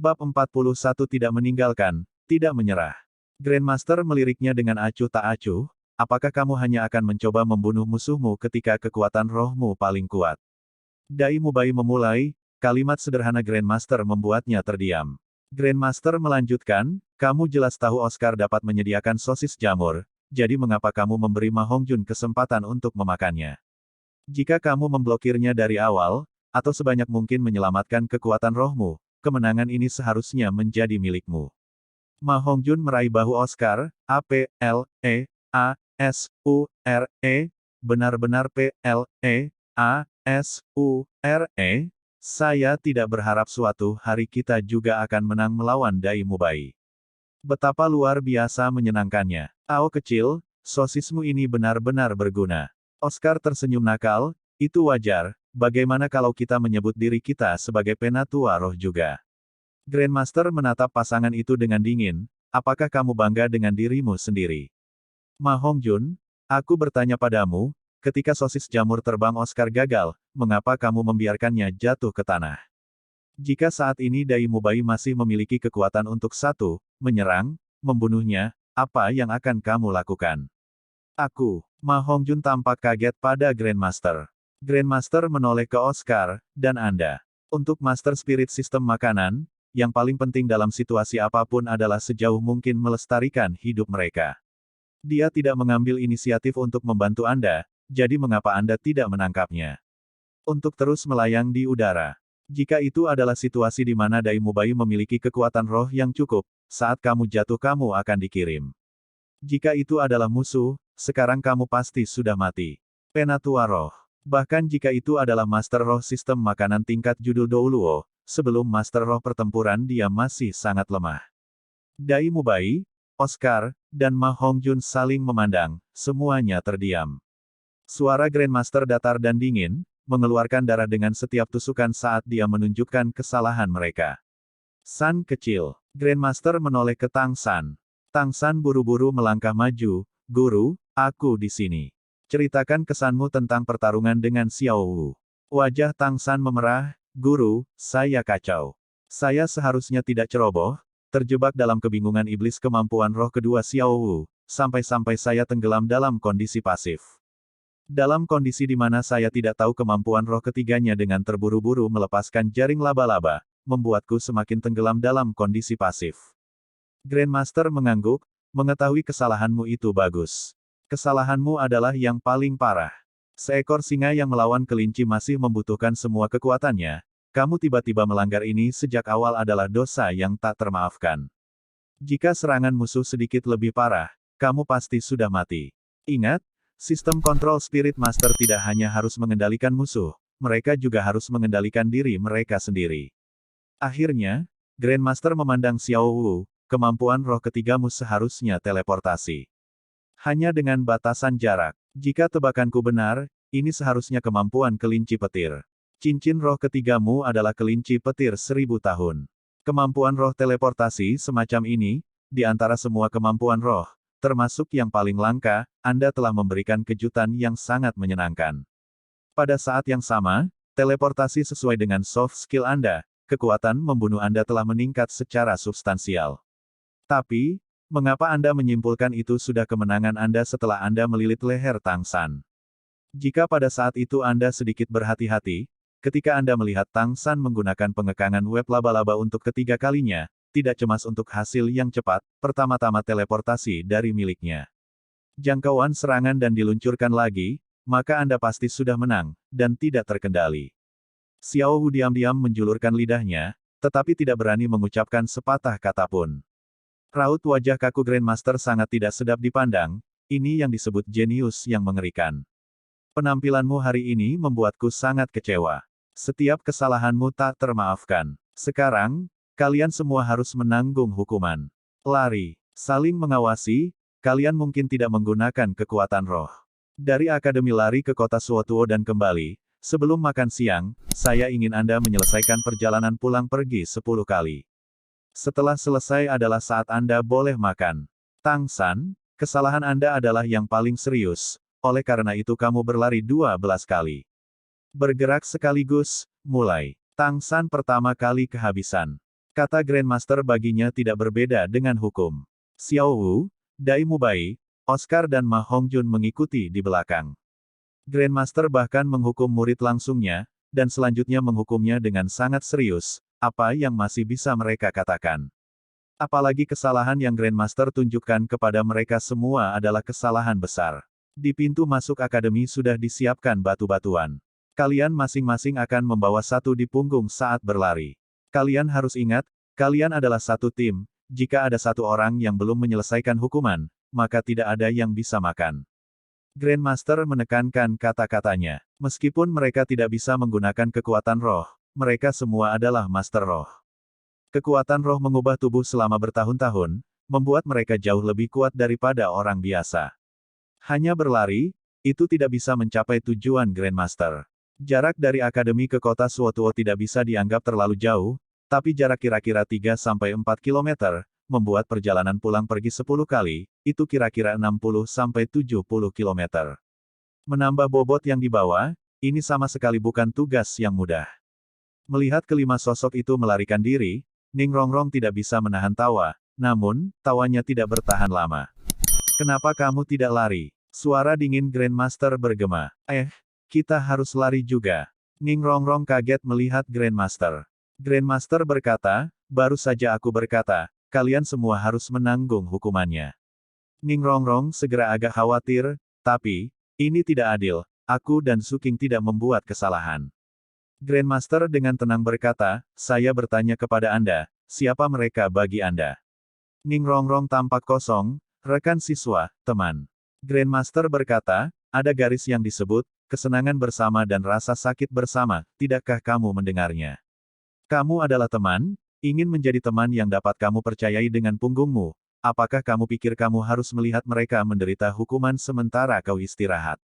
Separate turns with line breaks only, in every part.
Bab 41 tidak meninggalkan, tidak menyerah. Grandmaster meliriknya dengan acuh tak acuh, apakah kamu hanya akan mencoba membunuh musuhmu ketika kekuatan rohmu paling kuat? Dai Mubai memulai, kalimat sederhana Grandmaster membuatnya terdiam. Grandmaster melanjutkan, kamu jelas tahu Oscar dapat menyediakan sosis jamur, jadi mengapa kamu memberi Ma Hongjun kesempatan untuk memakannya? Jika kamu memblokirnya dari awal, atau sebanyak mungkin menyelamatkan kekuatan rohmu, kemenangan ini seharusnya menjadi milikmu. Ma Hongjun meraih bahu Oscar, A-P-L-E-A-S-U-R-E, benar-benar P-L-E-A-S-U-R-E, saya tidak berharap suatu hari kita juga akan menang melawan Dai Mubai. Betapa luar biasa menyenangkannya. Ao kecil, sosismu ini benar-benar berguna. Oscar tersenyum nakal, itu wajar, bagaimana kalau kita menyebut diri kita sebagai penatua roh juga? Grandmaster menatap pasangan itu dengan dingin, apakah kamu bangga dengan dirimu sendiri? Ma Hongjun, aku bertanya padamu, ketika sosis jamur terbang Oscar gagal, mengapa kamu membiarkannya jatuh ke tanah? Jika saat ini Dai Mubai masih memiliki kekuatan untuk menyerang, membunuhnya, apa yang akan kamu lakukan? Aku, Ma Hongjun tampak kaget pada Grandmaster. Grandmaster menoleh ke Oscar, dan Anda. Untuk Master Spirit Sistem Makanan, yang paling penting dalam situasi apapun adalah sejauh mungkin melestarikan hidup mereka. Dia tidak mengambil inisiatif untuk membantu Anda, jadi mengapa Anda tidak menangkapnya? Untuk terus melayang di udara. Jika itu adalah situasi di mana Dai Mubai memiliki kekuatan roh yang cukup, saat kamu jatuh kamu akan dikirim. Jika itu adalah musuh, sekarang kamu pasti sudah mati. Penatua roh. Bahkan jika itu adalah Master Roh Sistem Makanan tingkat judul Douluo, sebelum Master Roh Pertempuran dia masih sangat lemah. Dai Mubai, Oscar, dan Ma Hongjun saling memandang, semuanya terdiam. Suara Grandmaster datar dan dingin, mengeluarkan darah dengan setiap tusukan saat dia menunjukkan kesalahan mereka. San kecil. Grandmaster menoleh ke Tang San. Tang San buru-buru melangkah maju, Guru, aku di sini. Ceritakan kesanmu tentang pertarungan dengan Xiao Wu. Wajah Tang San memerah, Guru, saya kacau. Saya seharusnya tidak ceroboh, terjebak dalam kebingungan iblis kemampuan roh kedua Xiao Wu, sampai-sampai saya tenggelam dalam kondisi pasif. Dalam kondisi di mana saya tidak tahu kemampuan roh ketiganya dengan terburu-buru melepaskan jaring laba-laba, membuatku semakin tenggelam dalam kondisi pasif. Grandmaster mengangguk, mengetahui kesalahanmu itu bagus. Kesalahanmu adalah yang paling parah. Seekor singa yang melawan kelinci masih membutuhkan semua kekuatannya, kamu tiba-tiba melanggar ini sejak awal adalah dosa yang tak termaafkan. Jika serangan musuh sedikit lebih parah, kamu pasti sudah mati. Ingat, sistem kontrol Spirit Master tidak hanya harus mengendalikan musuh, mereka juga harus mengendalikan diri mereka sendiri. Akhirnya, Grandmaster memandang Xiao Wu, kemampuan roh ketigamu seharusnya teleportasi. Hanya dengan batasan jarak. Jika tebakanku benar, ini seharusnya kemampuan kelinci petir. Cincin roh ketigamu adalah kelinci petir 1000 tahun. Kemampuan roh teleportasi semacam ini, di antara semua kemampuan roh, termasuk yang paling langka, Anda telah memberikan kejutan yang sangat menyenangkan. Pada saat yang sama, teleportasi sesuai dengan soft skill Anda, kekuatan membunuh Anda telah meningkat secara substansial. Tapi, mengapa Anda menyimpulkan itu sudah kemenangan Anda setelah Anda melilit leher Tang San? Jika pada saat itu Anda sedikit berhati-hati, ketika Anda melihat Tang San menggunakan pengekangan web laba-laba untuk ketiga kalinya, tidak cemas untuk hasil yang cepat, pertama-tama teleportasi dari miliknya. Jangkauan serangan dan diluncurkan lagi, maka Anda pasti sudah menang, dan tidak terkendali. Xiao Wu diam-diam menjulurkan lidahnya, tetapi tidak berani mengucapkan sepatah kata pun. Raut wajah kaku Grandmaster sangat tidak sedap dipandang, ini yang disebut jenius yang mengerikan. Penampilanmu hari ini membuatku sangat kecewa. Setiap kesalahanmu tak termaafkan. Sekarang, kalian semua harus menanggung hukuman. Lari, saling mengawasi, kalian mungkin tidak menggunakan kekuatan roh. Dari Akademi lari ke kota Suotuo dan kembali, sebelum makan siang, saya ingin Anda menyelesaikan perjalanan pulang pergi 10 kali. Setelah selesai adalah saat Anda boleh makan. Tang San, kesalahan Anda adalah yang paling serius, oleh karena itu kamu berlari 12 kali. Bergerak sekaligus, mulai. Tang San pertama kali kehabisan. Kata Grandmaster baginya tidak berbeda dengan hukum. Xiao Wu, Dai Mubai, Oscar dan Ma Hongjun mengikuti di belakang. Grandmaster bahkan menghukum murid langsungnya, dan selanjutnya menghukumnya dengan sangat serius. Apa yang masih bisa mereka katakan? Apalagi kesalahan yang Grandmaster tunjukkan kepada mereka semua adalah kesalahan besar. Di pintu masuk akademi sudah disiapkan batu-batuan. Kalian masing-masing akan membawa satu di punggung saat berlari. Kalian harus ingat, kalian adalah satu tim. Jika ada satu orang yang belum menyelesaikan hukuman, maka tidak ada yang bisa makan. Grandmaster menekankan kata-katanya. Meskipun mereka tidak bisa menggunakan kekuatan roh, mereka semua adalah master roh. Kekuatan roh mengubah tubuh selama bertahun-tahun, membuat mereka jauh lebih kuat daripada orang biasa. Hanya berlari, itu tidak bisa mencapai tujuan Grandmaster. Jarak dari akademi ke kota Suotuo tidak bisa dianggap terlalu jauh, tapi jarak kira-kira 3-4 kilometer, membuat perjalanan pulang pergi 10 kali, itu kira-kira 60-70 kilometer. Menambah bobot yang dibawa, ini sama sekali bukan tugas yang mudah. Melihat kelima sosok itu melarikan diri, Ning Rongrong tidak bisa menahan tawa, namun, tawanya tidak bertahan lama. Kenapa kamu tidak lari? Suara dingin Grandmaster bergema. Kita harus lari juga. Ning Rongrong kaget melihat Grandmaster. Grandmaster berkata, baru saja aku berkata, kalian semua harus menanggung hukumannya. Ning Rongrong segera agak khawatir, tapi, ini tidak adil, aku dan Suking tidak membuat kesalahan. Grandmaster dengan tenang berkata, saya bertanya kepada Anda, siapa mereka bagi Anda? Ning Rongrong tampak kosong, rekan siswa, teman. Grandmaster berkata, ada garis yang disebut, kesenangan bersama dan rasa sakit bersama, tidakkah kamu mendengarnya? Kamu adalah teman, ingin menjadi teman yang dapat kamu percayai dengan punggungmu. Apakah kamu pikir kamu harus melihat mereka menderita hukuman sementara kau istirahat?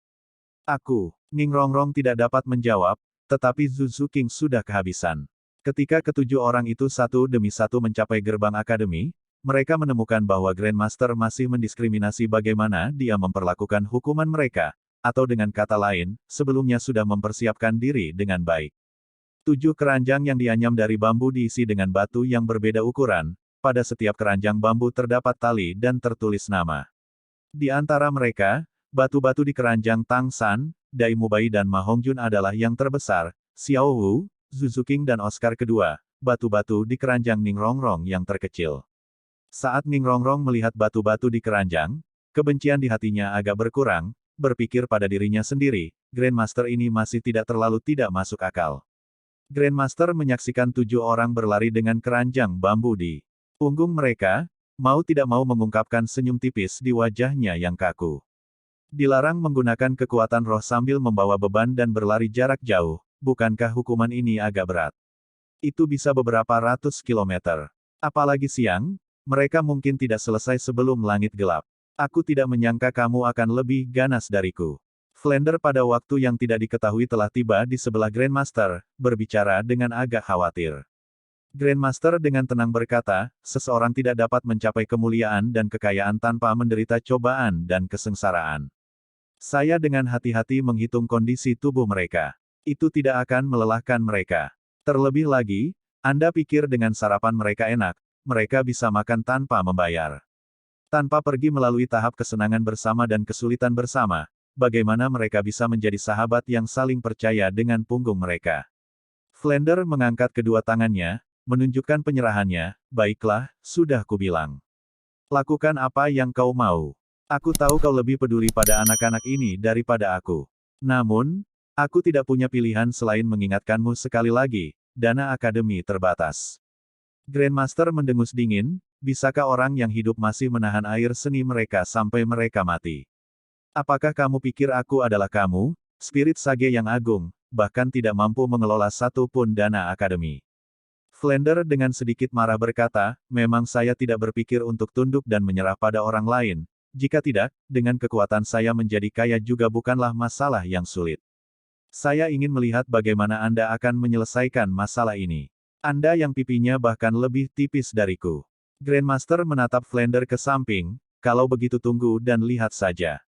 Ning Rongrong tidak dapat menjawab, tetapi Zhu King sudah kehabisan. Ketika ketujuh orang itu satu demi satu mencapai gerbang akademi, mereka menemukan bahwa Grandmaster masih mendiskriminasi bagaimana dia memperlakukan hukuman mereka, atau dengan kata lain, sebelumnya sudah mempersiapkan diri dengan baik. 7 keranjang yang dianyam dari bambu diisi dengan batu yang berbeda ukuran, pada setiap keranjang bambu terdapat tali dan tertulis nama. Di antara mereka, batu-batu di keranjang Tang San, Dai Mubai dan Ma Hongjun adalah yang terbesar, Xiao Wu, Zhu King dan Oscar kedua, batu-batu di keranjang Ning Rongrong yang terkecil. Saat Ning Rongrong melihat batu-batu di keranjang, kebencian di hatinya agak berkurang, berpikir pada dirinya sendiri, Grandmaster ini masih tidak terlalu tidak masuk akal. Grandmaster menyaksikan 7 orang berlari dengan keranjang bambu di punggung mereka, mau tidak mau mengungkapkan senyum tipis di wajahnya yang kaku. Dilarang menggunakan kekuatan roh sambil membawa beban dan berlari jarak jauh, bukankah hukuman ini agak berat? Itu bisa beberapa ratus kilometer. Apalagi siang, mereka mungkin tidak selesai sebelum langit gelap. Aku tidak menyangka kamu akan lebih ganas dariku. Flander pada waktu yang tidak diketahui telah tiba di sebelah Grandmaster, berbicara dengan agak khawatir. Grandmaster dengan tenang berkata, seseorang tidak dapat mencapai kemuliaan dan kekayaan tanpa menderita cobaan dan kesengsaraan. Saya dengan hati-hati menghitung kondisi tubuh mereka. Itu tidak akan melelahkan mereka. Terlebih lagi, Anda pikir dengan sarapan mereka enak, mereka bisa makan tanpa membayar. Tanpa pergi melalui tahap kesenangan bersama dan kesulitan bersama, bagaimana mereka bisa menjadi sahabat yang saling percaya dengan punggung mereka? Flander mengangkat kedua tangannya, menunjukkan penyerahannya, baiklah, sudah kubilang. Lakukan apa yang kau mau. Aku tahu kau lebih peduli pada anak-anak ini daripada aku. Namun, aku tidak punya pilihan selain mengingatkanmu sekali lagi, dana akademi terbatas. Grandmaster mendengus dingin, bisakah orang yang hidup masih menahan air seni mereka sampai mereka mati? Apakah kamu pikir aku adalah kamu, spirit sage yang agung, bahkan tidak mampu mengelola satu pun dana akademi? Flander dengan sedikit marah berkata, memang saya tidak berpikir untuk tunduk dan menyerah pada orang lain. Jika tidak, dengan kekuatan saya menjadi kaya juga bukanlah masalah yang sulit. Saya ingin melihat bagaimana Anda akan menyelesaikan masalah ini. Anda yang pipinya bahkan lebih tipis dariku. Grandmaster menatap Flander ke samping, kalau begitu tunggu dan lihat saja.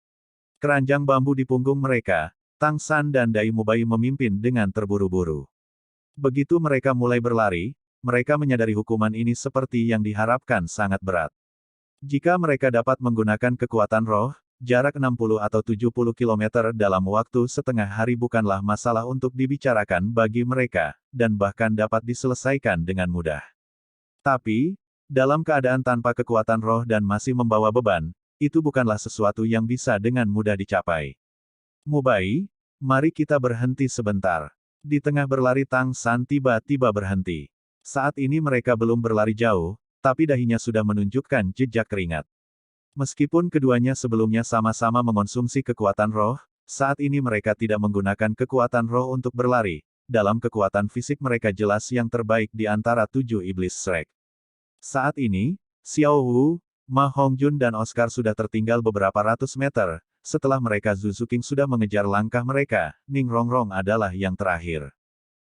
Keranjang bambu di punggung mereka, Tang San dan Dai Mubai memimpin dengan terburu-buru. Begitu mereka mulai berlari, mereka menyadari hukuman ini seperti yang diharapkan sangat berat. Jika mereka dapat menggunakan kekuatan roh, jarak 60 atau 70 kilometer dalam waktu setengah hari bukanlah masalah untuk dibicarakan bagi mereka, dan bahkan dapat diselesaikan dengan mudah. Tapi, dalam keadaan tanpa kekuatan roh dan masih membawa beban, itu bukanlah sesuatu yang bisa dengan mudah dicapai. Mubai, mari kita berhenti sebentar. Di tengah berlari Tang San tiba-tiba berhenti. Saat ini mereka belum berlari jauh, tapi dahinya sudah menunjukkan jejak keringat. Meskipun keduanya sebelumnya sama-sama mengonsumsi kekuatan roh, saat ini mereka tidak menggunakan kekuatan roh untuk berlari. Dalam kekuatan fisik mereka jelas yang terbaik di antara 7 iblis Shrek. Saat ini, Xiao Wu, Ma Hongjun dan Oscar sudah tertinggal beberapa ratus meter. Setelah mereka Zhu Zuqing sudah mengejar langkah mereka, Ning Rongrong adalah yang terakhir.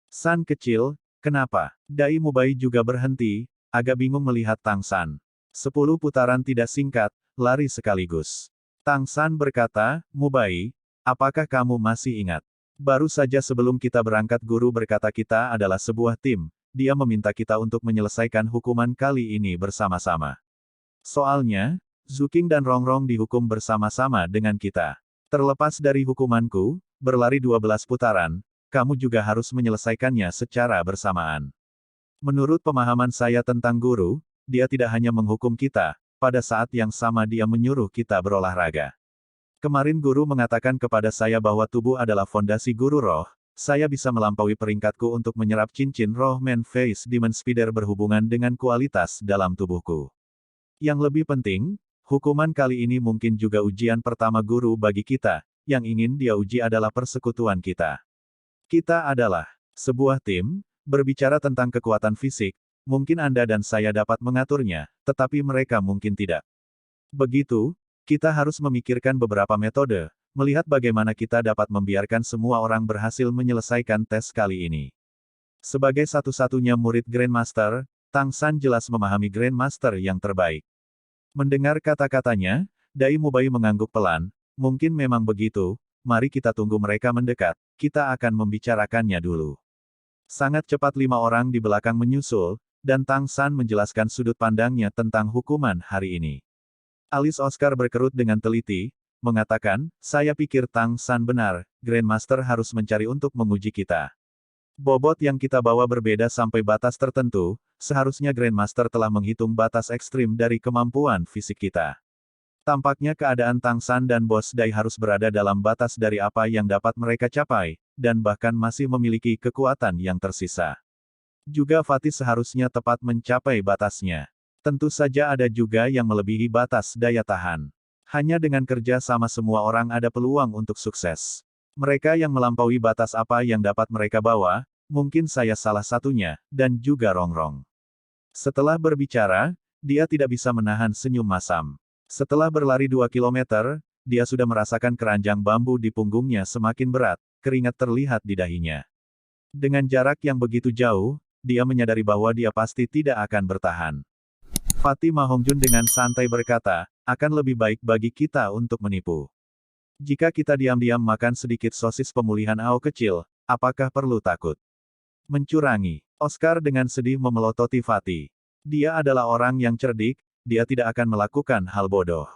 San kecil, kenapa? Dai Mubai juga berhenti, agak bingung melihat Tang San. 10 putaran tidak singkat, lari sekaligus. Tang San berkata, Mubai, apakah kamu masih ingat? Baru saja sebelum kita berangkat guru berkata kita adalah sebuah tim, dia meminta kita untuk menyelesaikan hukuman kali ini bersama-sama. Soalnya, Zuqing dan Rongrong dihukum bersama-sama dengan kita. Terlepas dari hukumanku, berlari 12 putaran, kamu juga harus menyelesaikannya secara bersamaan. Menurut pemahaman saya tentang guru, dia tidak hanya menghukum kita, pada saat yang sama dia menyuruh kita berolahraga. Kemarin guru mengatakan kepada saya bahwa tubuh adalah fondasi guru roh, saya bisa melampaui peringkatku untuk menyerap cincin roh Man Face Demon Spider berhubungan dengan kualitas dalam tubuhku. Yang lebih penting, hukuman kali ini mungkin juga ujian pertama guru bagi kita, yang ingin dia uji adalah persekutuan kita. Kita adalah sebuah tim, berbicara tentang kekuatan fisik, mungkin Anda dan saya dapat mengaturnya, tetapi mereka mungkin tidak. Begitu, kita harus memikirkan beberapa metode, melihat bagaimana kita dapat membiarkan semua orang berhasil menyelesaikan tes kali ini. Sebagai satu-satunya murid Grandmaster, Tang San jelas memahami Grandmaster yang terbaik. Mendengar kata-katanya, Dai Mubai mengangguk pelan, mungkin memang begitu, mari kita tunggu mereka mendekat, kita akan membicarakannya dulu. Sangat cepat 5 orang di belakang menyusul, dan Tang San menjelaskan sudut pandangnya tentang hukuman hari ini. Alis Oscar berkerut dengan teliti, mengatakan, saya pikir Tang San benar, Grandmaster harus mencari untuk menguji kita. Bobot yang kita bawa berbeda sampai batas tertentu, seharusnya Grandmaster telah menghitung batas ekstrim dari kemampuan fisik kita. Tampaknya keadaan Tang San dan Bos Dai harus berada dalam batas dari apa yang dapat mereka capai, dan bahkan masih memiliki kekuatan yang tersisa. Juga Fatih seharusnya tepat mencapai batasnya. Tentu saja ada juga yang melebihi batas daya tahan. Hanya dengan kerja sama semua orang ada peluang untuk sukses. Mereka yang melampaui batas apa yang dapat mereka bawa, mungkin saya salah satunya, dan juga Rongrong. Setelah berbicara, dia tidak bisa menahan senyum masam. Setelah berlari 2 kilometer, dia sudah merasakan keranjang bambu di punggungnya semakin berat, keringat terlihat di dahinya. Dengan jarak yang begitu jauh, dia menyadari bahwa dia pasti tidak akan bertahan. Fatih Mahongjun dengan santai berkata, akan lebih baik bagi kita untuk menipu. Jika kita diam-diam makan sedikit sosis pemulihan Ao kecil, apakah perlu takut? Mencurangi. Oscar dengan sedih memelototi Fatih. Dia adalah orang yang cerdik, dia tidak akan melakukan hal bodoh.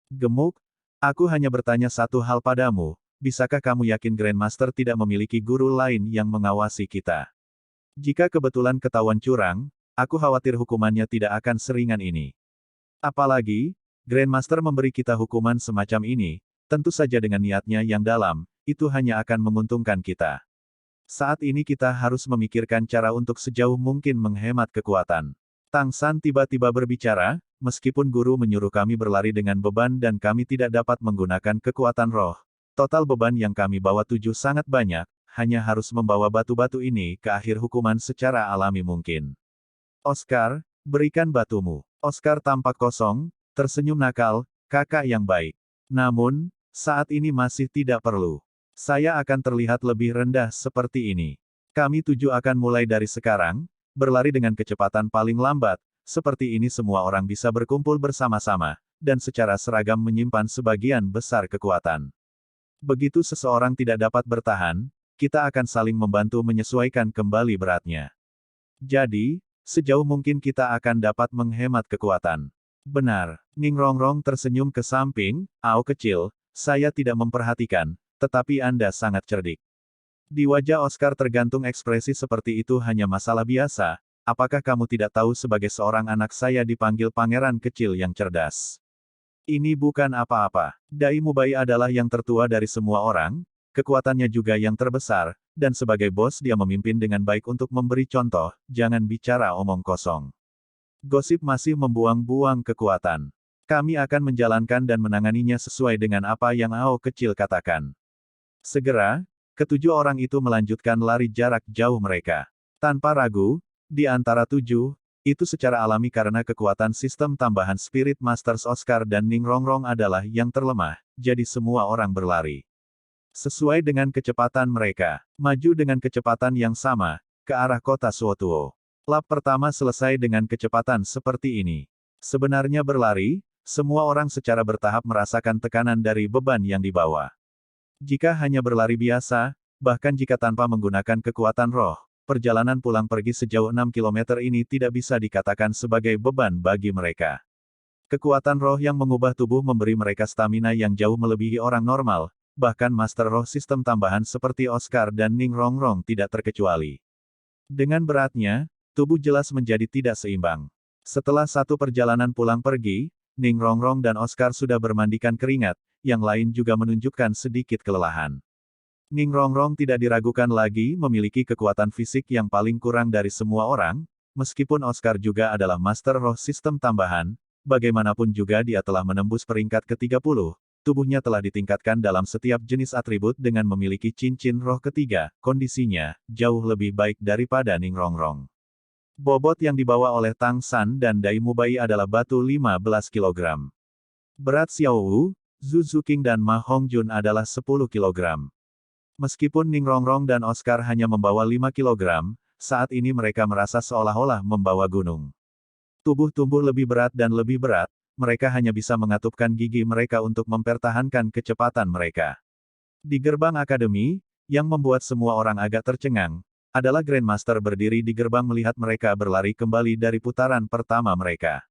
Gemuk, aku hanya bertanya satu hal padamu, bisakah kamu yakin Grandmaster tidak memiliki guru lain yang mengawasi kita? Jika kebetulan ketahuan curang, aku khawatir hukumannya tidak akan seringan ini. Apalagi, Grandmaster memberi kita hukuman semacam ini, tentu saja dengan niatnya yang dalam, itu hanya akan menguntungkan kita. Saat ini kita harus memikirkan cara untuk sejauh mungkin menghemat kekuatan. Tang San tiba-tiba berbicara, meskipun guru menyuruh kami berlari dengan beban dan kami tidak dapat menggunakan kekuatan roh, total beban yang kami bawa 7 sangat banyak, hanya harus membawa batu-batu ini ke akhir hukuman secara alami mungkin. Oscar, berikan batumu. Oscar tampak kosong, tersenyum nakal, kakak yang baik. Namun, saat ini masih tidak perlu. Saya akan terlihat lebih rendah seperti ini. Kami 7 akan mulai dari sekarang, berlari dengan kecepatan paling lambat, seperti ini semua orang bisa berkumpul bersama-sama, dan secara seragam menyimpan sebagian besar kekuatan. Begitu seseorang tidak dapat bertahan, kita akan saling membantu menyesuaikan kembali beratnya. Jadi, sejauh mungkin kita akan dapat menghemat kekuatan. Benar, Ning Rongrong tersenyum ke samping, Ao kecil, saya tidak memperhatikan, tetapi Anda sangat cerdik. Di wajah Oscar tergantung ekspresi seperti itu hanya masalah biasa, apakah kamu tidak tahu sebagai seorang anak saya dipanggil pangeran kecil yang cerdas? Ini bukan apa-apa. Dai Mubai adalah yang tertua dari semua orang, kekuatannya juga yang terbesar, dan sebagai bos dia memimpin dengan baik untuk memberi contoh, jangan bicara omong kosong. Gosip masih membuang-buang kekuatan. Kami akan menjalankan dan menanganinya sesuai dengan apa yang Ao kecil katakan. Segera, ketujuh orang itu melanjutkan lari jarak jauh mereka. Tanpa ragu, di antara tujuh, itu secara alami karena kekuatan sistem tambahan Spirit Masters Oscar dan Ning Rongrong adalah yang terlemah, jadi semua orang berlari. Sesuai dengan kecepatan mereka, maju dengan kecepatan yang sama, ke arah kota Suotuo. Lap pertama selesai dengan kecepatan seperti ini. Sebenarnya berlari, semua orang secara bertahap merasakan tekanan dari beban yang dibawa. Jika hanya berlari biasa, bahkan jika tanpa menggunakan kekuatan roh, perjalanan pulang pergi sejauh 6 km ini tidak bisa dikatakan sebagai beban bagi mereka. Kekuatan roh yang mengubah tubuh memberi mereka stamina yang jauh melebihi orang normal, bahkan master roh sistem tambahan seperti Oscar dan Ning Rongrong tidak terkecuali. Dengan beratnya, tubuh jelas menjadi tidak seimbang. Setelah satu perjalanan pulang pergi, Ning Rongrong dan Oscar sudah bermandikan keringat, yang lain juga menunjukkan sedikit kelelahan. Ning Rongrong tidak diragukan lagi memiliki kekuatan fisik yang paling kurang dari semua orang, meskipun Oscar juga adalah master roh sistem tambahan, bagaimanapun juga dia telah menembus peringkat ke-30, tubuhnya telah ditingkatkan dalam setiap jenis atribut dengan memiliki cincin roh ketiga, kondisinya jauh lebih baik daripada Ning Rongrong. Bobot yang dibawa oleh Tang San dan Dai Mubai adalah batu 15 kg. Berat Xiao Wu, Zhu Zuqing dan Ma Hongjun adalah 10 kg. Meskipun Ning Rongrong dan Oscar hanya membawa 5 kg, saat ini mereka merasa seolah-olah membawa gunung. Tubuh tumbuh lebih berat dan lebih berat, mereka hanya bisa mengatupkan gigi mereka untuk mempertahankan kecepatan mereka. Di gerbang akademi, yang membuat semua orang agak tercengang, adalah Grandmaster berdiri di gerbang melihat mereka berlari kembali dari putaran pertama mereka.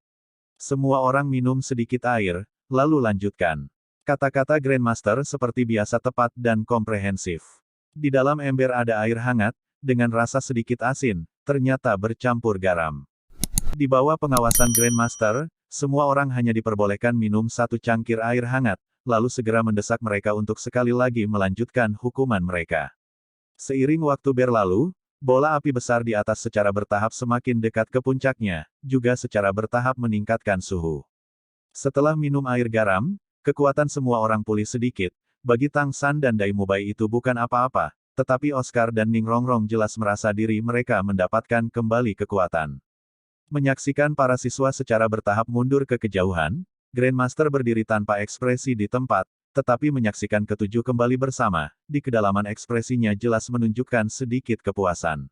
Semua orang minum sedikit air, lalu lanjutkan. Kata-kata Grandmaster seperti biasa tepat dan komprehensif. Di dalam ember ada air hangat, dengan rasa sedikit asin, ternyata bercampur garam. Di bawah pengawasan Grandmaster, semua orang hanya diperbolehkan minum satu cangkir air hangat, lalu segera mendesak mereka untuk sekali lagi melanjutkan hukuman mereka. Seiring waktu berlalu, bola api besar di atas secara bertahap semakin dekat ke puncaknya, juga secara bertahap meningkatkan suhu. Setelah minum air garam, kekuatan semua orang pulih sedikit, bagi Tang San dan Dai Mubai itu bukan apa-apa, tetapi Oscar dan Ning Rongrong jelas merasa diri mereka mendapatkan kembali kekuatan. Menyaksikan para siswa secara bertahap mundur ke kejauhan, Grandmaster berdiri tanpa ekspresi di tempat, tetapi menyaksikan ketujuh kembali bersama, di kedalaman ekspresinya jelas menunjukkan sedikit kepuasan.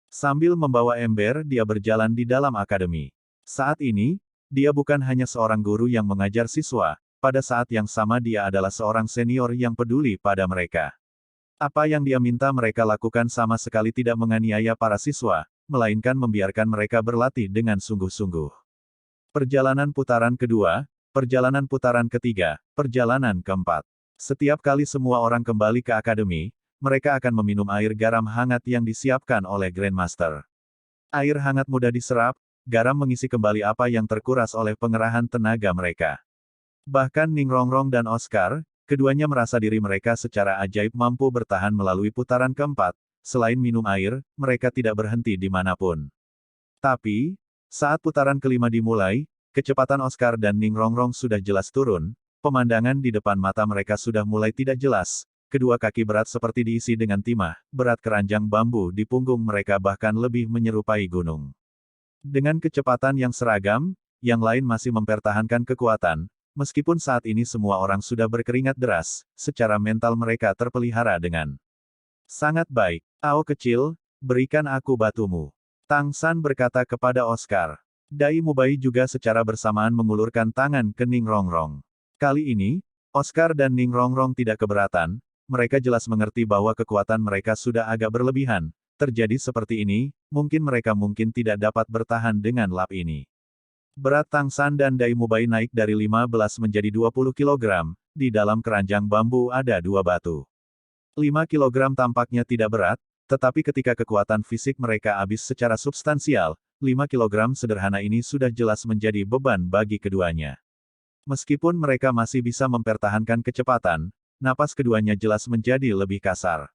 Sambil membawa ember dia berjalan di dalam akademi. Saat ini, dia bukan hanya seorang guru yang mengajar siswa, pada saat yang sama dia adalah seorang senior yang peduli pada mereka. Apa yang dia minta mereka lakukan sama sekali tidak menganiaya para siswa, melainkan membiarkan mereka berlatih dengan sungguh-sungguh. Perjalanan putaran kedua, perjalanan putaran ketiga, perjalanan keempat. Setiap kali semua orang kembali ke akademi, mereka akan meminum air garam hangat yang disiapkan oleh Grandmaster. Air hangat mudah diserap, garam mengisi kembali apa yang terkuras oleh pengerahan tenaga mereka. Bahkan Ning Rongrong dan Oscar, keduanya merasa diri mereka secara ajaib mampu bertahan melalui putaran keempat, selain minum air, mereka tidak berhenti dimanapun. Tapi, saat putaran kelima dimulai, kecepatan Oscar dan Ning Rongrong sudah jelas turun, pemandangan di depan mata mereka sudah mulai tidak jelas, kedua kaki berat seperti diisi dengan timah, berat keranjang bambu di punggung mereka bahkan lebih menyerupai gunung. Dengan kecepatan yang seragam, yang lain masih mempertahankan kekuatan, meskipun saat ini semua orang sudah berkeringat deras, secara mental mereka terpelihara dengan sangat baik. Ao kecil, berikan aku batumu. Tang San berkata kepada Oscar. Dai Mubai juga secara bersamaan mengulurkan tangan ke Ning Rongrong. Kali ini, Oscar dan Ning Rongrong tidak keberatan, mereka jelas mengerti bahwa kekuatan mereka sudah agak berlebihan. Terjadi seperti ini, mungkin mereka mungkin tidak dapat bertahan dengan lap ini. Berat Tang San dan Dai Mubai naik dari 15 menjadi 20 kilogram, di dalam keranjang bambu ada 2 batu. 5 kilogram tampaknya tidak berat, tetapi ketika kekuatan fisik mereka habis secara substansial, 5 kilogram sederhana ini sudah jelas menjadi beban bagi keduanya. Meskipun mereka masih bisa mempertahankan kecepatan, napas keduanya jelas menjadi lebih kasar.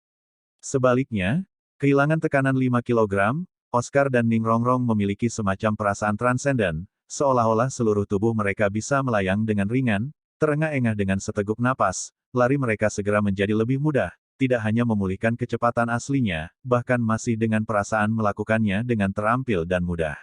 Sebaliknya, kehilangan tekanan 5 kilogram, Oscar dan Ning Rongrong memiliki semacam perasaan transenden, seolah-olah seluruh tubuh mereka bisa melayang dengan ringan, terengah-engah dengan seteguk napas, lari mereka segera menjadi lebih mudah, tidak hanya memulihkan kecepatan aslinya, bahkan masih dengan perasaan melakukannya dengan terampil dan mudah.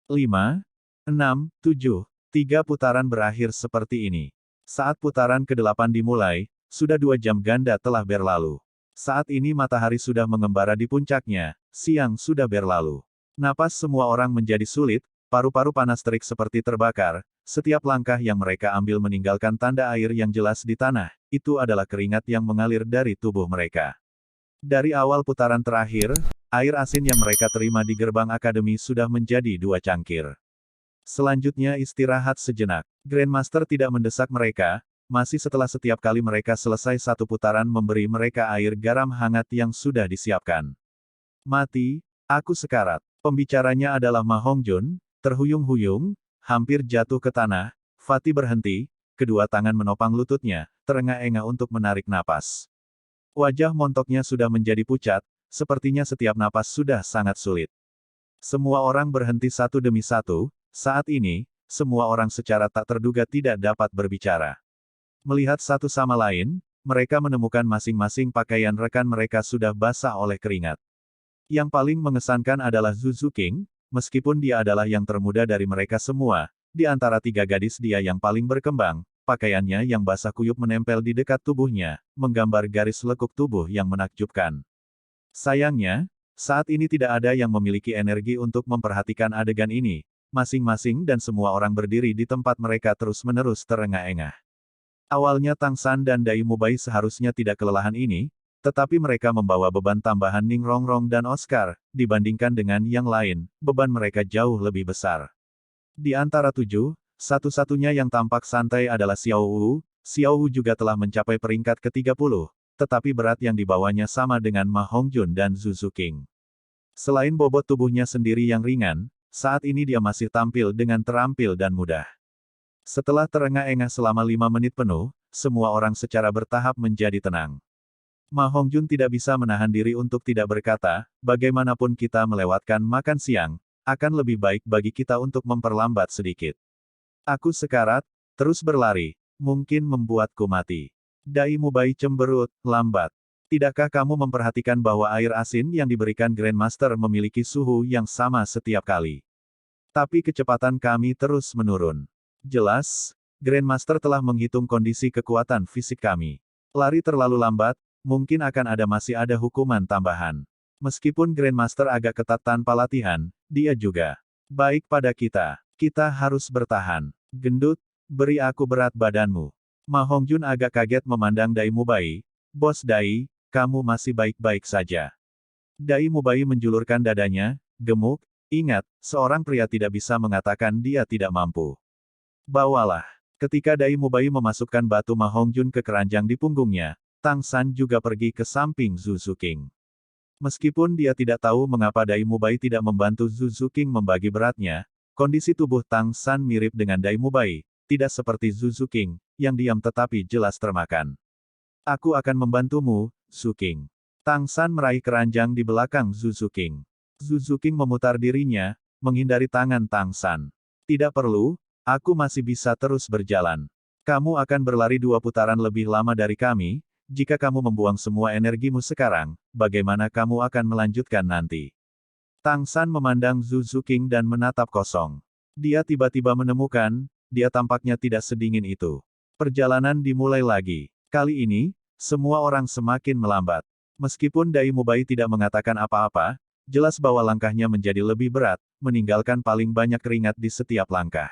5, 6, 7, 3 putaran berakhir seperti ini. Saat putaran ke-8 dimulai, sudah 2 jam ganda telah berlalu. Saat ini matahari sudah mengembara di puncaknya, siang sudah berlalu. Napas semua orang menjadi sulit, paru-paru panas terik seperti terbakar, setiap langkah yang mereka ambil meninggalkan tanda air yang jelas di tanah, itu adalah keringat yang mengalir dari tubuh mereka. Dari awal putaran terakhir, air asin yang mereka terima di gerbang akademi sudah menjadi 2 cangkir. Selanjutnya istirahat sejenak. Grandmaster tidak mendesak mereka, masih setelah setiap kali mereka selesai satu putaran memberi mereka air garam hangat yang sudah disiapkan. Mati, aku sekarat. Pembicaranya adalah Ma Hongjun, terhuyung-huyung, hampir jatuh ke tanah, Fatih berhenti, kedua tangan menopang lututnya, terengah-engah untuk menarik napas. Wajah montoknya sudah menjadi pucat, sepertinya setiap napas sudah sangat sulit. Semua orang berhenti satu demi satu, saat ini, semua orang secara tak terduga tidak dapat berbicara. Melihat satu sama lain, mereka menemukan masing-masing pakaian rekan mereka sudah basah oleh keringat. Yang paling mengesankan adalah Zhu Zuqing, meskipun dia adalah yang termuda dari mereka semua, di antara 3 gadis dia yang paling berkembang, pakaiannya yang basah kuyup menempel di dekat tubuhnya, menggambar garis lekuk tubuh yang menakjubkan. Sayangnya, saat ini tidak ada yang memiliki energi untuk memperhatikan adegan ini, masing-masing dan semua orang berdiri di tempat mereka terus-menerus terengah-engah. Awalnya Tang San dan Dai Mubai seharusnya tidak kelelahan ini, tetapi mereka membawa beban tambahan Ning Rongrong dan Oscar, dibandingkan dengan yang lain, beban mereka jauh lebih besar. Di antara 7, satu-satunya yang tampak santai adalah Xiao Wu. Xiao Wu juga telah mencapai peringkat ke-30, tetapi berat yang dibawanya sama dengan Ma Hongjun dan Zhu Zuqing. Selain bobot tubuhnya sendiri yang ringan, saat ini dia masih tampil dengan terampil dan mudah. Setelah terengah-engah selama 5 menit penuh, semua orang secara bertahap menjadi tenang. Ma Hongjun tidak bisa menahan diri untuk tidak berkata, bagaimanapun kita melewatkan makan siang, akan lebih baik bagi kita untuk memperlambat sedikit. Aku sekarat, terus berlari, mungkin membuatku mati. Dai Mubai cemberut, lambat. Tidakkah kamu memperhatikan bahwa air asin yang diberikan Grandmaster memiliki suhu yang sama setiap kali? Tapi kecepatan kami terus menurun. Jelas, Grandmaster telah menghitung kondisi kekuatan fisik kami. Lari terlalu lambat, mungkin masih ada hukuman tambahan. Meskipun Grandmaster agak ketat tanpa latihan, dia juga baik pada kita. Kita harus bertahan. Gendut, beri aku berat badanmu. Ma Hongjun agak kaget memandang Dai Mubai. Bos Dai, kamu masih baik-baik saja. Dai Mubai menjulurkan dadanya, gemuk, ingat, seorang pria tidak bisa mengatakan dia tidak mampu. Bawalah. Ketika Dai Mubai memasukkan batu Ma Hongjun ke keranjang di punggungnya, Tang San juga pergi ke samping Zhu Zuqing. Meskipun dia tidak tahu mengapa Dai Mubai tidak membantu Zhu Zuqing membagi beratnya, kondisi tubuh Tang San mirip dengan Dai Mubai, tidak seperti Zhu Zuqing, yang diam tetapi jelas termakan. Aku akan membantumu, Zuqing. Tang San meraih keranjang di belakang Zhu Zuqing. Zhu Zuqing memutar dirinya, menghindari tangan Tang San. Tidak perlu, aku masih bisa terus berjalan. Kamu akan berlari 2 putaran lebih lama dari kami. Jika kamu membuang semua energimu sekarang, bagaimana kamu akan melanjutkan nanti? Tang San memandang Zhu Zuqing dan menatap kosong. Dia tiba-tiba menemukan, dia tampaknya tidak sedingin itu. Perjalanan dimulai lagi. Kali ini, semua orang semakin melambat. Meskipun Dai Mubai tidak mengatakan apa-apa, jelas bahwa langkahnya menjadi lebih berat, meninggalkan paling banyak keringat di setiap langkah.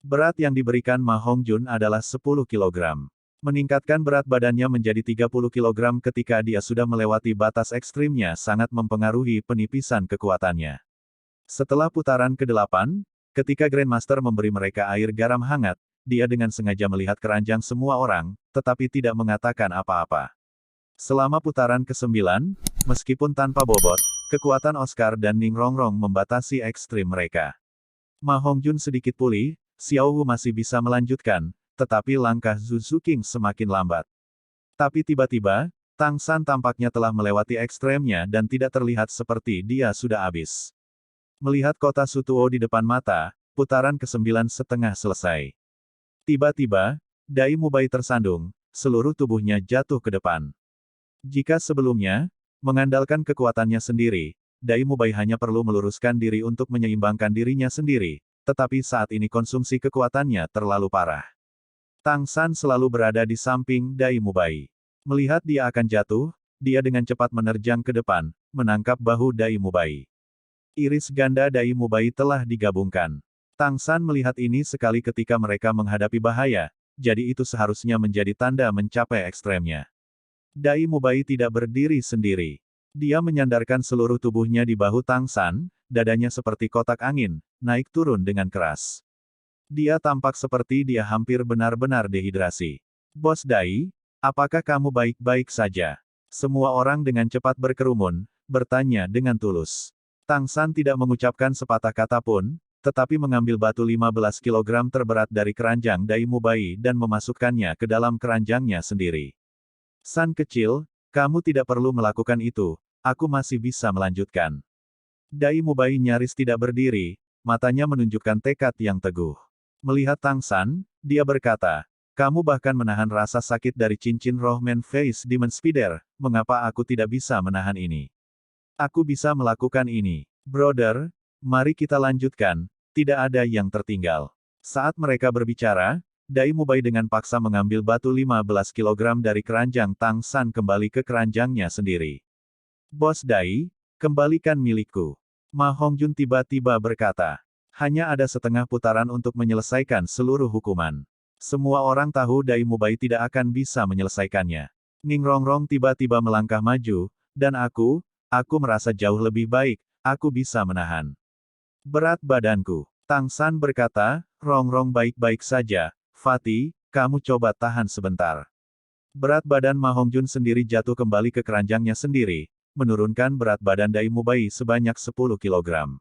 Berat yang diberikan Ma Hongjun adalah 10 kilogram. Meningkatkan berat badannya menjadi 30 kg ketika dia sudah melewati batas ekstrimnya sangat mempengaruhi penipisan kekuatannya. Setelah putaran ke-8, ketika Grandmaster memberi mereka air garam hangat, dia dengan sengaja melihat keranjang semua orang, tetapi tidak mengatakan apa-apa. Selama putaran ke-9, meskipun tanpa bobot, kekuatan Oscar dan Ning Rongrong membatasi ekstrim mereka. Ma Hongjun sedikit pulih, Xiao Wu masih bisa melanjutkan, tetapi langkah Zhu Zuqing semakin lambat. Tapi tiba-tiba, Tang San tampaknya telah melewati ekstremnya dan tidak terlihat seperti dia sudah habis. Melihat kota Sutuo di depan mata, putaran ke-9 setengah selesai. Tiba-tiba, Dai Mubai tersandung, seluruh tubuhnya jatuh ke depan. Jika sebelumnya, mengandalkan kekuatannya sendiri, Dai Mubai hanya perlu meluruskan diri untuk menyeimbangkan dirinya sendiri, tetapi saat ini konsumsi kekuatannya terlalu parah. Tang San selalu berada di samping Dai Mubai. Melihat dia akan jatuh, dia dengan cepat menerjang ke depan, menangkap bahu Dai Mubai. Iris ganda Dai Mubai telah digabungkan. Tang San melihat ini sekali ketika mereka menghadapi bahaya, jadi itu seharusnya menjadi tanda mencapai ekstremnya. Dai Mubai tidak berdiri sendiri. Dia menyandarkan seluruh tubuhnya di bahu Tang San, dadanya seperti kotak angin, naik turun dengan keras. Dia tampak seperti dia hampir benar-benar dehidrasi. Bos Dai, apakah kamu baik-baik saja? Semua orang dengan cepat berkerumun, bertanya dengan tulus. Tang San tidak mengucapkan sepatah kata pun, tetapi mengambil batu 15 kg terberat dari keranjang Dai Mubai dan memasukkannya ke dalam keranjangnya sendiri. San kecil, kamu tidak perlu melakukan itu, aku masih bisa melanjutkan. Dai Mubai nyaris tidak berdiri, matanya menunjukkan tekad yang teguh. Melihat Tang San, dia berkata, kamu bahkan menahan rasa sakit dari cincin roh Man Face Demon Spider, mengapa aku tidak bisa menahan ini? Aku bisa melakukan ini. Brother, mari kita lanjutkan, tidak ada yang tertinggal. Saat mereka berbicara, Dai Mubai dengan paksa mengambil batu 15 kg dari keranjang Tang San kembali ke keranjangnya sendiri. Bos Dai, kembalikan milikku. Ma Hongjun tiba-tiba berkata. Hanya ada setengah putaran untuk menyelesaikan seluruh hukuman. Semua orang tahu Dai Mubai tidak akan bisa menyelesaikannya. Ning Rongrong tiba-tiba melangkah maju, dan aku merasa jauh lebih baik, aku bisa menahan berat badanku. Tang San berkata, Rongrong baik-baik saja, Fatih, kamu coba tahan sebentar. Berat badan Ma Hongjun sendiri jatuh kembali ke keranjangnya sendiri, menurunkan berat badan Dai Mubai sebanyak 10 kg.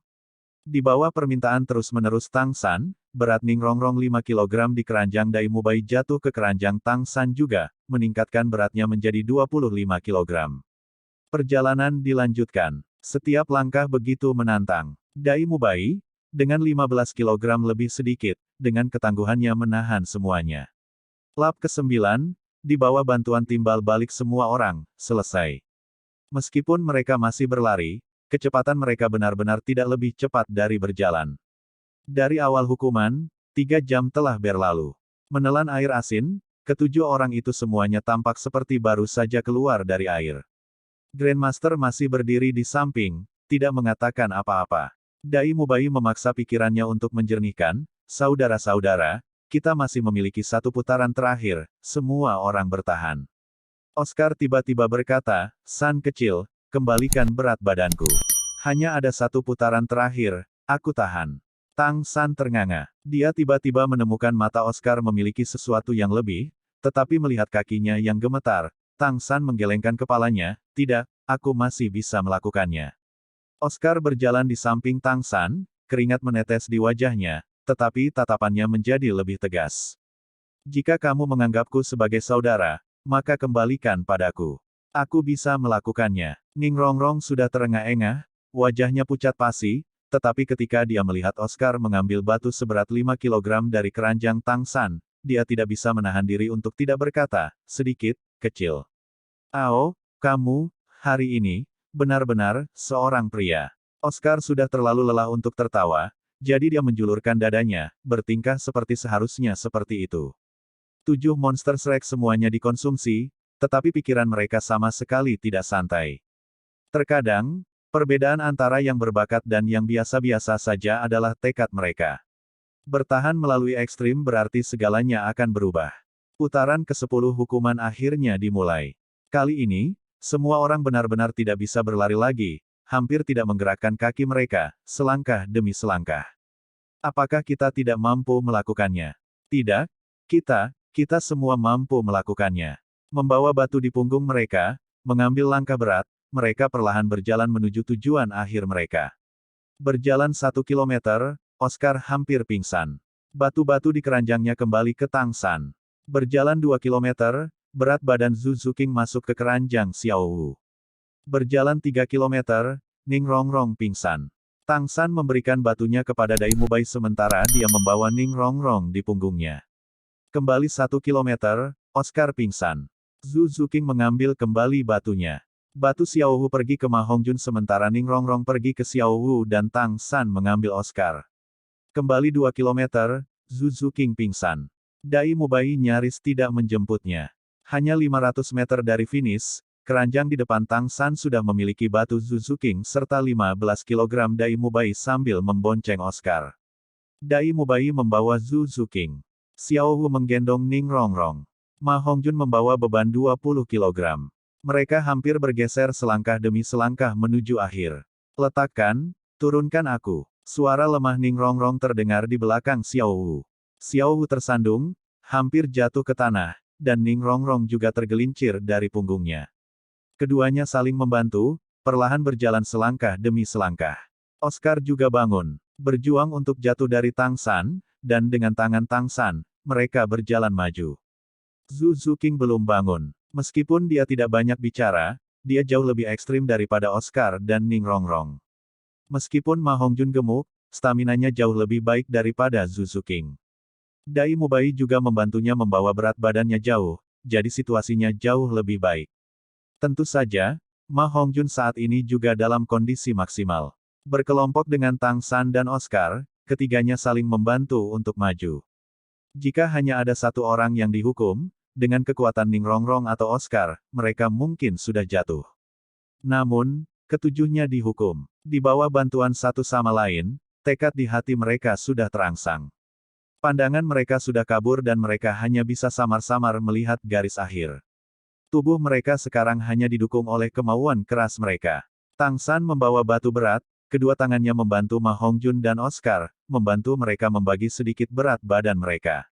Di bawah permintaan terus-menerus Tang San, berat Ning Rongrong 5 kg di keranjang Dai Mubai jatuh ke keranjang Tang San juga, meningkatkan beratnya menjadi 25 kg. Perjalanan dilanjutkan. Setiap langkah begitu menantang. Dai Mubai, dengan 15 kg lebih sedikit, dengan ketangguhannya menahan semuanya. Lap ke-9, di bawah bantuan timbal balik semua orang, selesai. Meskipun mereka masih berlari, kecepatan mereka benar-benar tidak lebih cepat dari berjalan. Dari awal hukuman, 3 jam telah berlalu. Menelan air asin, ketujuh orang itu semuanya tampak seperti baru saja keluar dari air. Grandmaster masih berdiri di samping, tidak mengatakan apa-apa. Dai Mubai memaksa pikirannya untuk menjernihkan, saudara-saudara, kita masih memiliki satu putaran terakhir, semua orang bertahan. Oscar tiba-tiba berkata, San kecil, kembalikan berat badanku. Hanya ada satu putaran terakhir, aku tahan. Tang San ternganga. Dia tiba-tiba menemukan mata Oscar memiliki sesuatu yang lebih, tetapi melihat kakinya yang gemetar, Tang San menggelengkan kepalanya, tidak, aku masih bisa melakukannya. Oscar berjalan di samping Tang San, keringat menetes di wajahnya, tetapi tatapannya menjadi lebih tegas. Jika kamu menganggapku sebagai saudara, maka kembalikan padaku. Aku bisa melakukannya. Ning Rongrong sudah terengah-engah, wajahnya pucat pasi, tetapi ketika dia melihat Oscar mengambil batu seberat 5 kg dari keranjang Tang San, dia tidak bisa menahan diri untuk tidak berkata, sedikit, kecil. Ao, kamu, hari ini, benar-benar, seorang pria. Oscar sudah terlalu lelah untuk tertawa, jadi dia menjulurkan dadanya, bertingkah seperti seharusnya seperti itu. 7 monster Shrek semuanya dikonsumsi, tetapi pikiran mereka sama sekali tidak santai. Terkadang, perbedaan antara yang berbakat dan yang biasa-biasa saja adalah tekad mereka. Bertahan melalui ekstrim berarti segalanya akan berubah. Putaran ke-10 hukuman akhirnya dimulai. Kali ini, semua orang benar-benar tidak bisa berlari lagi, hampir tidak menggerakkan kaki mereka, selangkah demi selangkah. Apakah kita tidak mampu melakukannya? Tidak, kita semua mampu melakukannya. Membawa batu di punggung mereka, mengambil langkah berat, mereka perlahan berjalan menuju tujuan akhir mereka. Berjalan 1 kilometer, Oscar hampir pingsan. Batu-batu di keranjangnya kembali ke Tang San. Berjalan 2 kilometer, berat badan Zhu Zuqing masuk ke keranjang Xiao Wu. Berjalan 3 kilometer, Ning Rongrong pingsan. Tang San memberikan batunya kepada Dai Mubai sementara dia membawa Ning Rongrong di punggungnya. Kembali 1 kilometer, Oscar pingsan. Zhu Zuqing mengambil kembali batunya. Batu Xiao Wu pergi ke Ma Hongjun sementara Ning Rongrong pergi ke Xiao Wu dan Tang San mengambil Oscar. Kembali 2 kilometer, Zhu Zuqing pingsan. Dai Mubai nyaris tidak menjemputnya. Hanya 500 meter dari finish, keranjang di depan Tang San sudah memiliki batu Zhu Zuqing serta 15 kg Dai Mubai sambil membonceng Oscar. Dai Mubai membawa Zhu Zuqing. Xiao Wu menggendong Ning Rongrong. Ma Hongjun membawa beban 20 kg. Mereka hampir bergeser selangkah demi selangkah menuju akhir. Letakkan, turunkan aku. Suara lemah Ning Rongrong terdengar di belakang Xiao Wu. Xiao Wu tersandung, hampir jatuh ke tanah, dan Ning Rongrong juga tergelincir dari punggungnya. Keduanya saling membantu, perlahan berjalan selangkah demi selangkah. Oscar juga bangun, berjuang untuk jatuh dari Tang San, dan dengan tangan Tang San, mereka berjalan maju. Zhu Zuqing belum bangun. Meskipun dia tidak banyak bicara, dia jauh lebih ekstrim daripada Oscar dan Ning Rongrong. Meskipun Ma Hongjun gemuk, staminanya jauh lebih baik daripada Zhu Zuqing. Dai Mubai juga membantunya membawa berat badannya jauh, jadi situasinya jauh lebih baik. Tentu saja, Ma Hongjun saat ini juga dalam kondisi maksimal. Berkelompok dengan Tang San dan Oscar, ketiganya saling membantu untuk maju. Jika hanya ada satu orang yang dihukum, dengan kekuatan Ning Rongrong atau Oscar, mereka mungkin sudah jatuh. Namun, ketujuhnya dihukum. Di bawah bantuan satu sama lain, tekad di hati mereka sudah terangsang. Pandangan mereka sudah kabur dan mereka hanya bisa samar-samar melihat garis akhir. Tubuh mereka sekarang hanya didukung oleh kemauan keras mereka. Tang San membawa batu berat, kedua tangannya membantu Ma Hongjun dan Oscar, membantu mereka membagi sedikit berat badan mereka.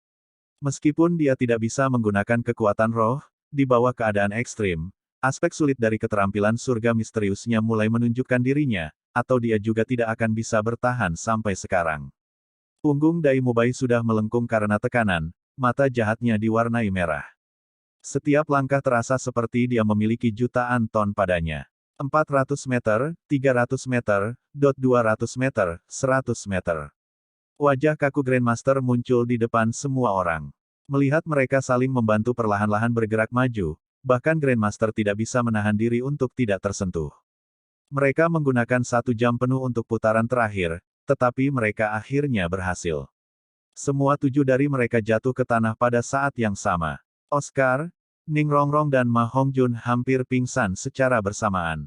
Meskipun dia tidak bisa menggunakan kekuatan roh, di bawah keadaan ekstrim, aspek sulit dari keterampilan surga misteriusnya mulai menunjukkan dirinya, atau dia juga tidak akan bisa bertahan sampai sekarang. Punggung Dai Mubai sudah melengkung karena tekanan, mata jahatnya diwarnai merah. Setiap langkah terasa seperti dia memiliki jutaan ton padanya. 400 meter, 300 meter, 200 meter, 100 meter. Wajah kaku Grandmaster muncul di depan semua orang. Melihat mereka saling membantu perlahan-lahan bergerak maju, bahkan Grandmaster tidak bisa menahan diri untuk tidak tersentuh. Mereka menggunakan 1 jam penuh untuk putaran terakhir, tetapi mereka akhirnya berhasil. Semua 7 dari mereka jatuh ke tanah pada saat yang sama. Oscar, Ning Rongrong dan Ma Hongjun hampir pingsan secara bersamaan.